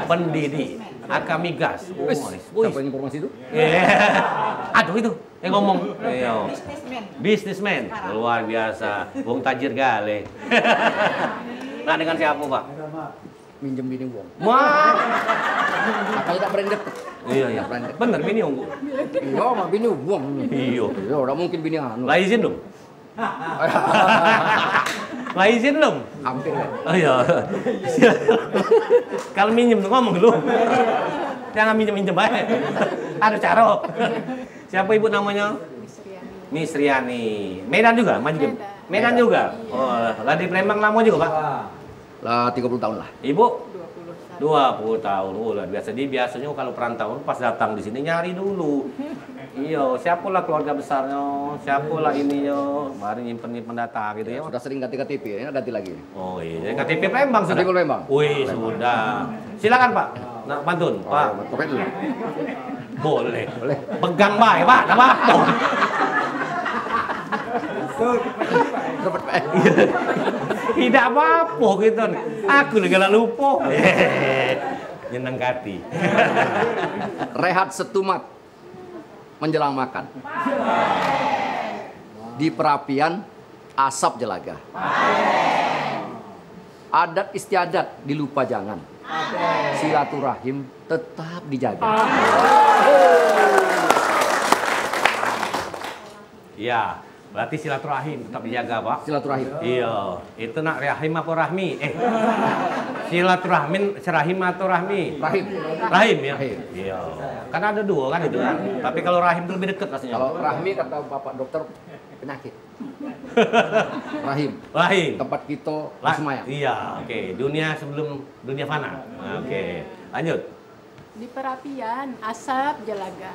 B: Pendidik. Akamigas.
G: Siapa yang informasi itu?
B: Aduh itu yang ngomong. Bisnismen. Luar biasa. Wong tajir gale. Nah, dengan siapa, Pak?
G: Minjem bini uang.
B: Wah.
G: Makanya tak pernah deket.
B: Iya. Bener bini uang.
G: Iya, mah bini uang.
B: Iya,
G: udah mungkin bini anu.
B: Lah izin dong. Lah izin dong.
G: Hampir ya.
B: Oh iya. Kalau minjem tuh ngomong dulu. Jangan minjem baik. Ada cara. Siapa ibu namanya? Misriani. Medan juga, maju. Medan juga. Oh, lah di Palembang lama juga, Pak.
G: Lah 30 tahun lah.
B: Ibu? 20 tahun. Oh, lah biasanya kalau perantauan pas datang di sini nyari dulu. Iya, siapalah keluarga besarnya, siapalah ininya, baru nyimpen data gitu ya.
G: Sudah sering ganti KTP, ya ganti lagi.
B: Oh iya, KTP Palembang sudah.
G: KTP Palembang.
B: Wih, sudah. Silakan Pak. Nah, pantun, Pak.
G: Kopet dulu.
B: Boleh. Pegang baik, Pak. Apa? Tidak apa-apa gitu. Aku negara lupa. Nyenang hati.
G: Rehat setumat menjelang makan. Di perapian asap jelaga. Adat istiadat dilupa jangan. Silaturahim tetap dijaga.
B: Iya, berarti silaturahim tetap dijaga, Pak.
G: Silaturahim.
B: Iya, itu nak rahim apa rahmi? Silaturahmin, serahim atau rahmi?
G: Rahim.
B: Rahim ya?
G: Rahim.
B: Iya. Kan ada dua kan itu kan. Tapi kalau rahim itu lebih dekat rasanya.
G: Kalau rahmi kata Bapak dokter penyakit. Rahim.
B: Rahim.
G: Tempat kita bersemayam.
B: Iya, oke. Dunia sebelum dunia fana. Oke. Lanjut.
H: Di perapian asap jelaga.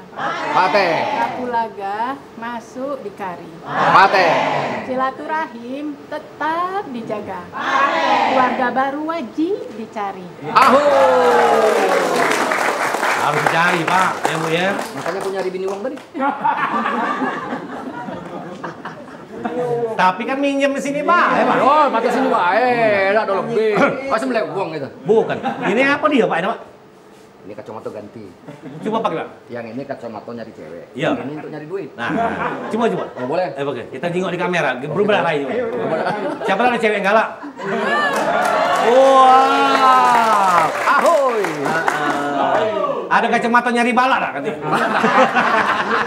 G: Pate.
H: Kapulaga masuk di kari.
G: Pate.
H: Silaturahim tetap dijaga. Keluarga baru wajib dicari.
B: Harus dicari, Pak. Ya, Bu ya.
G: Makanya aku nyari bini uang tadi.
B: Tapi kan minjem di sini, Pak.
G: Oh, mata sini, Pak. Enggak ada lebih. Pasti melek uang gitu.
B: Bukan. Ini apa dia, Pak? Ini, Pak?
G: Ini kacamata ganti.
B: Coba pakai, Pak.
G: Yang ini kacamata nyari cewek.
B: Iya.
G: Yang ini untuk nyari duit.
B: Nah, coba.
G: Oh, boleh.
B: Oke. Kita jenguk di kamera. Berubah lagi. Siapa ada cewek yang galak? Wow.
G: Ahoy.
B: Ada kacamata nyari bala tak katanya?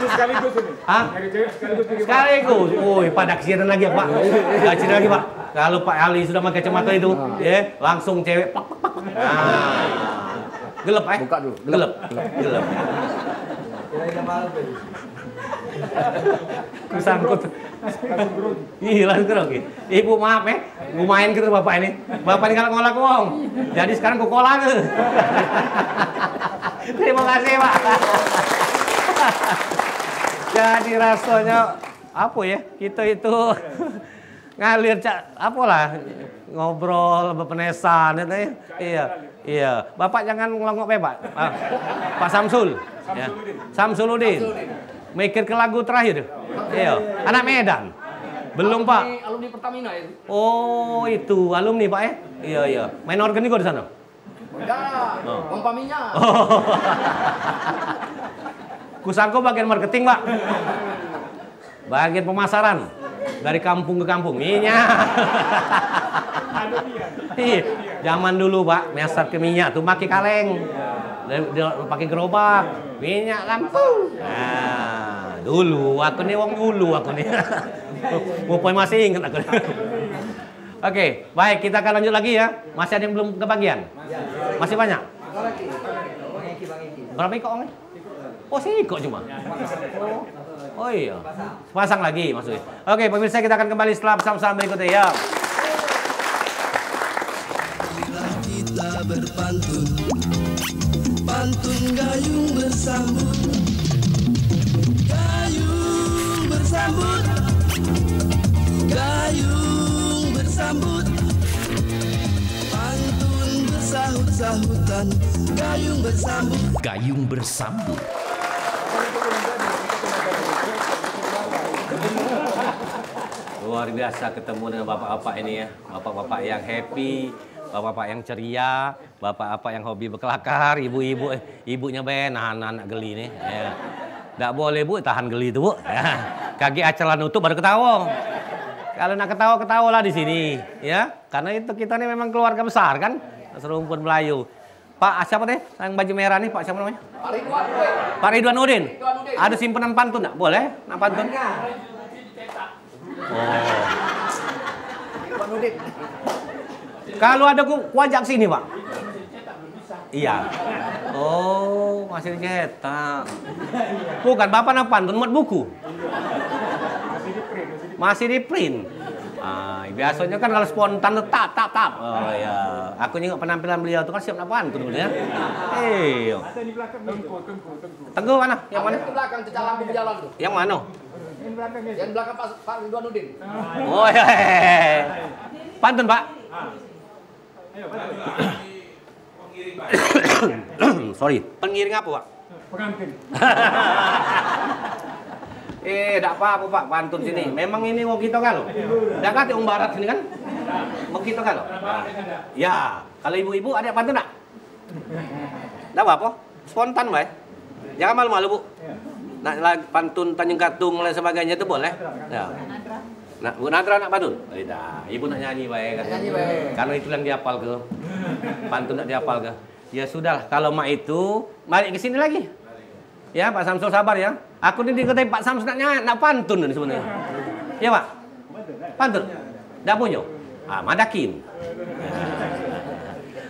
K: Sekaligus ini.
B: Hah?
K: Nyari cewek sekaligus.
B: Sekaligus. Woi, pada kesian lagi, Pak. Kesian lagi, Pak. Kalau Pak Ali sudah pakai kacamata itu, ya, langsung cewek. Gelap,
G: Buka dulu.
B: Gelap. Kusangkut. Iya, langsung grogi. Ibu maaf ya, gue main gitu bapak ini. Bapak ini kalau ngolak uang. Jadi sekarang gue kolak. Terima kasih, Pak. Jadi rasanya apa ya? Kita itu ngalir apalah ngobrol berpenesan itu ya. Iya. Bapak jangan ngelongok Pak. Pak Samsul. Ya. Samsuludin. Mikir ke lagu terakhir. Iya. Anak Medan. Belum, Pak.
G: Alumni Pertamina itu.
B: Oh, itu alumni, Pak ya? Iya. Main organ juga di sana.
G: Enggak. Pompa minyak.
B: Kusangko bagian marketing, Pak. Bagian pemasaran. Dari kampung ke kampung. Minyak. Iya. Zaman dulu, Pak, meser ke minyak tuh pakai kaleng. Pakai gerobak. Minyak kan. Nah, dulu aku nih wong dulu aku nih. Mumpung masih ingat aku. Oke, baik, kita akan lanjut lagi ya. Masih ada yang belum kebagian? Masih banyak? Berapa ikut, Om? Oh, sih ikut cuma. Oh iya. Pasang lagi maksudnya. Oke, pemirsa, kita akan kembali setelah pesan-pesan berikutnya ya.
I: Marilah kita berpantun, pantun gayung bersambut, gayung bersambut, gayung bersambut, pantun bersahut-sahutan, gayung bersambut,
N: gayung bersambut.
B: Luar biasa ketemu dengan bapak-bapak ini ya. Bapak-bapak yang happy, bapak-bapak yang ceria, bapak-bapak yang hobi berkelakar, ibu-ibu, ibunya anak-anak geli nih. Ya. Nggak boleh, Bu, tahan geli itu, Bu. Ya. Kaki acara nutup baru ketawa. Kalau nak ketawa lah di sini, ya. Karena itu kita nih memang keluarga besar kan, serumpun Melayu. Pak, siapa deh? Yang baju merah nih, Pak, siapa namanya? Pak Ridwan Udin. Ada simpenan pantun nggak? Boleh? Nak pantun? Oh. Kalau ada wajak sini, Pak. Iya. Oh, masih dicetak. Bukan, Bapak nak pantun buat buku. Masih di print. Biasanya kan kalau spontan tap. Oh ya. Aku nengok penampilan beliau itu kan siap nak pantun ya. Iya. Tengku mana? Yang mana?
G: Di belakang cecak lampu berjalan tuh.
B: Yang mana?
G: Yang belakang Pak Ridwan Udin.
B: Oh ya. Pantun, Pak. Sorry. Pengiring apa, Pak?
K: Pengantin.
B: Oke, tidak apa-apa Pak, pantun sini. Memang ini mau kita kan loh. Tidak kata Om Barat sini kan? Mau kita kan loh. Ya, kalau ibu-ibu ada pantun enggak? Tidak apa-apa, spontan baik. Jangan malu-malu Bu. Nak pantun Tanjung Katung dan sebagainya itu boleh. Ya. Nah, Bu Nadra nak pantun? Tidak, ibu nak nyanyi baik kan? Nyanyi baik. Kalau itu yang dihafal ke, pantun nak dihafal ke. Ya sudah, kalau mak itu balik ke sini lagi. Ya Pak Samsul sabar ya. Aku ini dikatain Pak Samsul nak pantun ini sebenarnya. Ya Pak, pantun. Tidak punya. Ah, madakin.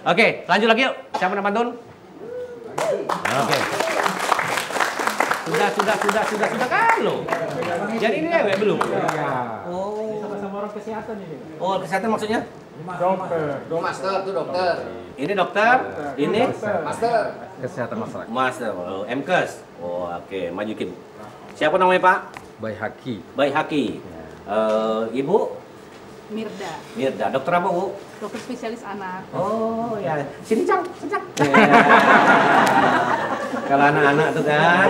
B: Oke, lanjut lagi yuk. Siapa nak pantun? Oke. Sudah kalau. Jadi ini ya belum. Oh, sama-sama orang kesehatan ini. Oh, kesehatan maksudnya?
G: Dokter. Master tuh dokter.
B: Ini dokter, ini
G: master.
N: Kesehatan masyarakat.
B: Master, oh, MKes. Oh, oke, majukin. Siapa namanya Pak?
N: Bayi Haki.
B: Bayi Haki. Ibu?
H: Mirda.
B: Mirda. Dokter apa Bu?
H: Dokter spesialis anak.
B: Oh ya, sini Cang, sejak. Kalau anak-anak tuh kan,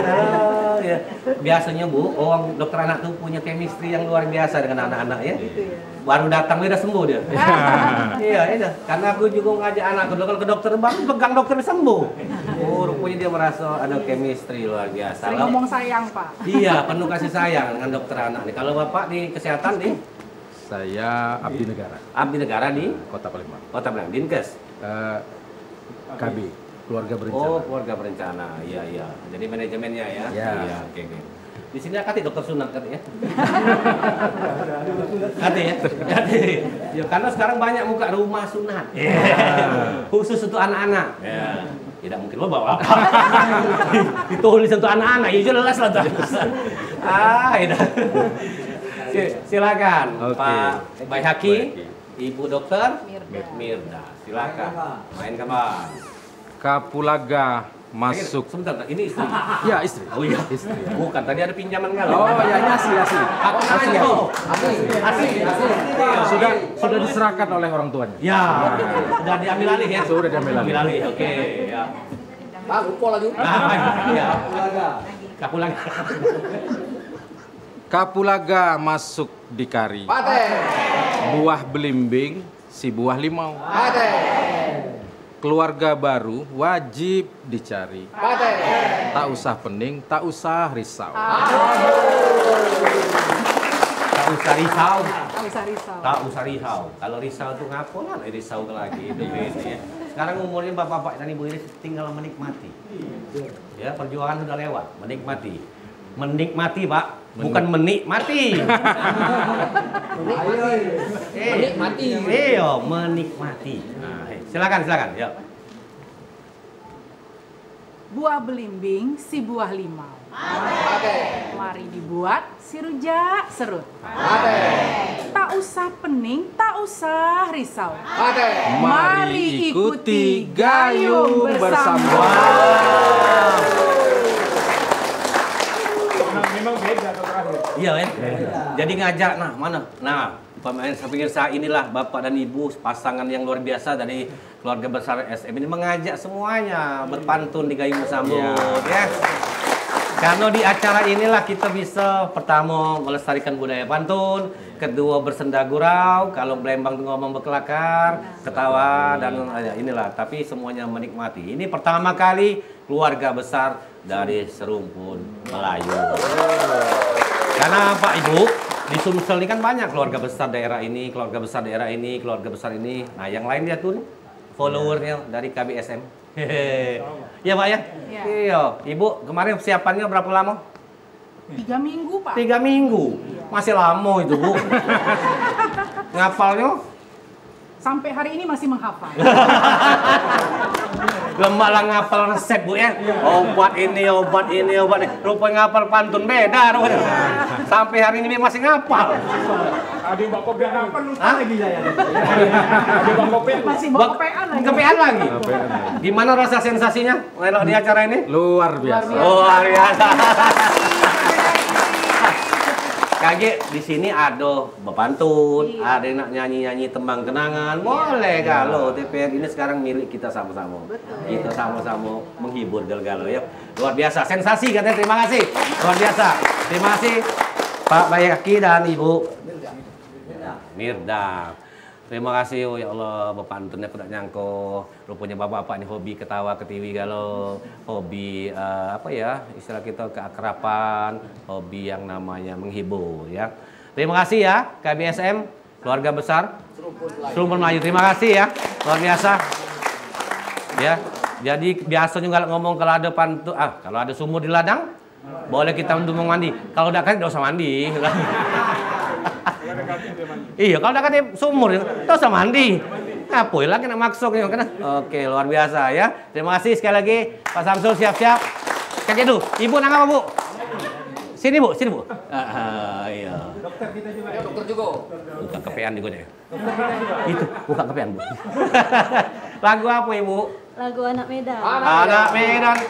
B: ya. Biasanya Bu, dokter anak tuh punya chemistry yang luar biasa dengan anak-anak ya.
H: Gitu ya.
B: Baru datang dia udah sembuh dia. Iya, iya. Karena aku juga ngajak anakku kalau ke dokter baru pegang dokter sembuh. Oh, rupanya dia merasa ada chemistry luar biasa.
H: Sering ngomong sayang Pak.
B: Iya, penuh kasih sayang dengan dokter anak nih. Kalau Bapak di kesehatan nih?
N: Saya Abdi Negara.
B: Abdi Negara di
N: Kota Palembang.
B: Kota Palembang. Dinkes.
N: KB, keluarga berencana.
B: Oh, keluarga berencana. Iya, iya. Jadi manajemennya ya.
N: Iya.
B: Iya, oke. Di sini kati dokter sunat katanya. Kati ya. Kati. Ya, karena sekarang banyak buka rumah sunat. Khusus untuk anak-anak. Ya. Tidak mungkin lo bawa apa. Ditulis untuk anak-anak. Ya jelas lah. Iya. Silakan Pak Bayi Haki, Ibu Dokter Mirda. Silakan. Main kabar.
N: Kapulaga masuk.
B: Sebentar, ini istri.
N: Ya, istri.
B: Oh iya,
N: istri.
B: Bukan, tadi ada pinjaman nggak?
N: Oh ya, ini asli. Sudah diserahkan oleh orang tuanya.
B: Ya, sudah diambil alih ya.
N: Sudah diambil alih.
B: Oke, ya.
G: Pak, lupa lagi.
B: Ya. Kapulaga.
N: Kapulaga masuk di kari. Buah belimbing, si buah limau. Keluarga baru wajib dicari. Tak usah pening, tak usah risau.
B: Tak usah risau.
H: Tak usah
B: risau. Kalau risau itu ngapain risau lagi itu ya. Sekarang umurnya bapak-bapak dan ibu ini tinggal menikmati. Ya, perjuangan sudah lewat, menikmati. Menikmati Pak, bukan menikmati.
G: Menikmati.
B: Iya, menikmati. Nah, silakan, ya.
H: Buah belimbing, si buah limau. Mari dibuat si rujak serut. Tak usah pening, tak usah risau. Mari ikuti gayung bersama.
K: Memang beda terakhir.
B: Iya ya. Jadi ngajak mana? Nah, pemirsa inilah Bapak dan Ibu pasangan yang luar biasa dari keluarga besar SM ini mengajak semuanya berpantun di Gayung Bersambut ya. Karena di acara inilah kita bisa pertama melestarikan budaya pantun, kedua bersenda gurau, kalau Palembang tuh ngomong berkelakar, ketawa dan inilah, tapi semuanya menikmati. Ini pertama kali keluarga besar dari serumpun Melayu. Karena Pak Ibu, di Sumsel ini kan banyak keluarga besar daerah ini, keluarga besar daerah ini, keluarga besar ini. Nah, yang lain dia tuh followernya dari KBSM. Iya Pak ya? Iya. Ibu, kemarin persiapannya berapa lama?
H: 3 minggu Pak.
B: 3 minggu? Masih lama itu Bu. Ngapalnya?
H: Sampai hari ini masih menghafal.
B: Malah ngapal resep Bu ya. Obat ini. Rupanya ngapal pantun beda. Sampai hari ini masih ngapal.
K: Adik Mbak Kopi apa lupa lagi saya. Adik Mbak Kopi
H: masih mau kepean lagi.
B: Kepean lagi. Gimana rasa sensasinya di acara ini?
N: Luar biasa.
B: Luar biasa. Kaget di sini ada berpantun, ada yang nak nyanyi-nyanyi tembang kenangan, boleh kalau TPR ini sekarang milik kita sama-sama. Kita sama-sama menghibur galau-galau ya. Luar biasa, sensasi katanya. Terima kasih. Luar biasa. Terima kasih. Pak Bayaki dan Ibu Mirda. Terima kasih ya Allah, Bapak Antunnya aku tak nyangko. Rupanya bapak-bapak ini hobi ketawa ketiwi galau, hobi apa ya istilah kita keakraban, hobi yang namanya menghibur ya. Terima kasih ya KBSM, keluarga besar Serumpun Melayu. Terima kasih ya, luar biasa. Ya, jadi biasanya kalau ngomong kalau ada kalau ada sumur di ladang, boleh kita mendumung mandi. Kalau udah kan tidak usah mandi. Iya, kalau udah kan sumur, tidak usah mandi. Ngapain lagi nak maksudnya kan? Oke, luar biasa ya. Terima kasih sekali lagi Pak Samsul, siap-siap. Kerja dulu. Ibu nang apa, Bu? Sini, Bu, sini, Bu. Iya.
G: Dokter kita juga. Ya, dokter juga.
B: Buka kepean juga deh. Itu, buka kepean, Bu. Lagu apa, Ibu?
F: Lagu Anak Medan.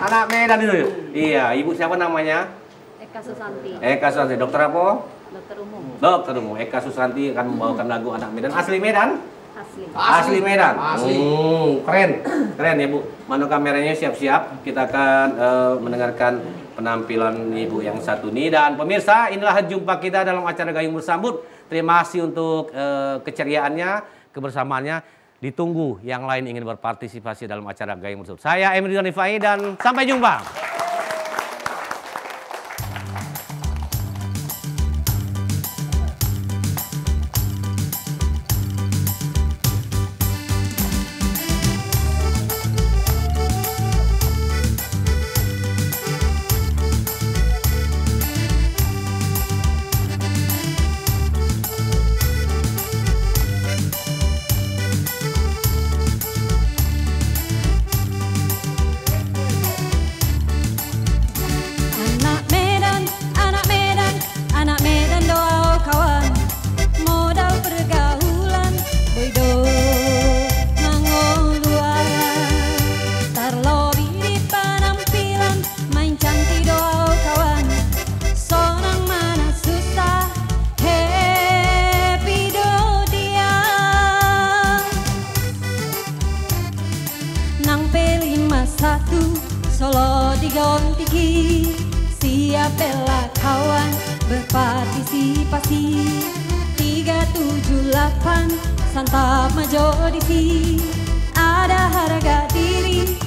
B: Anak Medan itu. Iya, Ibu siapa namanya?
F: Eka Susanti.
B: Eka Susanti. Dokter apa?
F: Dokter umum.
B: Dokter umum. Eka Susanti akan membawakan lagu Anak Medan. Asli Medan?
F: Asli
B: Medan.
G: Asli.
B: Keren ya, Bu. Mana kameranya, siap-siap. Kita akan mendengarkan penampilan Ibu yang satu ini. Dan pemirsa, inilah jumpa kita dalam acara Gayung Bersambut. Terima kasih untuk keceriaannya, kebersamaannya. Ditunggu yang lain ingin berpartisipasi dalam acara Gayung Bersambut. Saya Emri Donifai dan sampai jumpa.
O: Solo digontiki, siap bela kawan berpartisipasi. 378 santap majorisi, ada harga diri